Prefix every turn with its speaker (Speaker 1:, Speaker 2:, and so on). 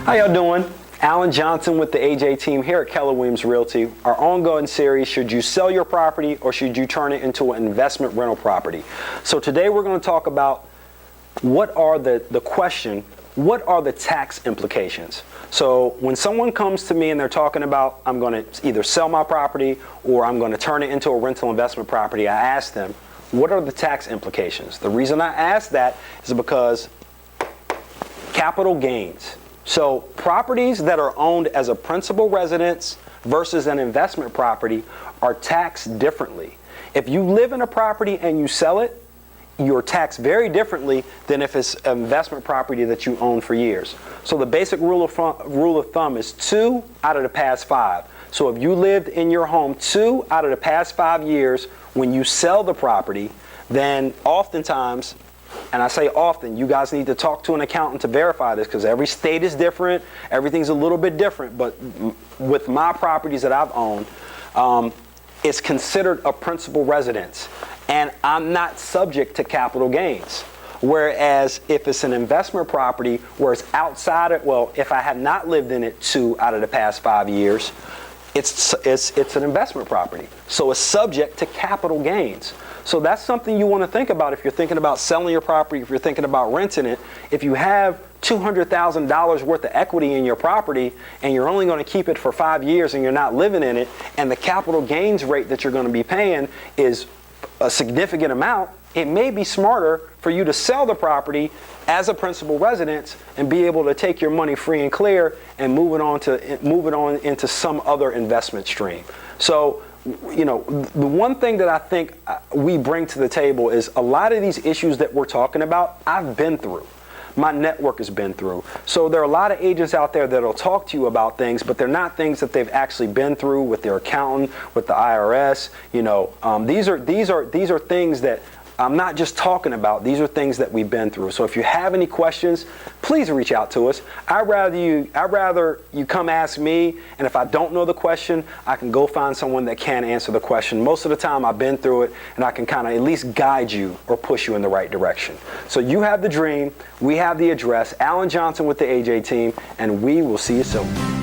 Speaker 1: How y'all doing? Alan Johnson with the AJ team here at Keller Realty. Our ongoing series, should you sell your property or should you turn it into an investment rental property? So today we're going to talk about what are the tax implications? So when someone comes to me and they're talking about, I'm going to either sell my property or I'm going to turn it into a rental investment property, I ask them, what are the tax implications? The reason I ask that is because capital gains. So properties that are owned as a principal residence versus an investment property are taxed differently. If you live in a property and you sell it, you're taxed very differently than if it's an investment property that you own for years. So the basic rule of thumb is 2 out of the past 5. So if you lived in your home 2 out of the past 5 years, when you sell the property, then oftentimes, and I say often, you guys need to talk to an accountant to verify this because every state is different, everything's a little bit different, but with my properties that I've owned, it's considered a principal residence, and I'm not subject to capital gains. Whereas if it's an investment property where it's outside it, well, if I had not lived in it 2 out of the past 5 years, it's an investment property. So it's subject to capital gains. So that's something you want to think about if you're thinking about selling your property, if you're thinking about renting it. If you have $200,000 worth of equity in your property and you're only going to keep it for 5 years and you're not living in it, and the capital gains rate that you're going to be paying is a significant amount, it may be smarter for you to sell the property as a principal residence and be able to take your money free and clear and move it on into some other investment stream. So, you know, the one thing that I think we bring to the table is a lot of these issues that we're talking about, I've been through. My network has been through. So there are a lot of agents out there that'll talk to you about things, but they're not things that they've actually been through with their accountant, with the IRS. You know, these are things that I'm not just talking about. These are things that we've been through. So if you have any questions, please reach out to us. I'd rather you come ask me, and if I don't know the question, I can go find someone that can answer the question. Most of the time I've been through it, and I can kind of at least guide you or push you in the right direction. So you have the dream, we have the address, Alan Johnson with the AJ team, and we will see you soon.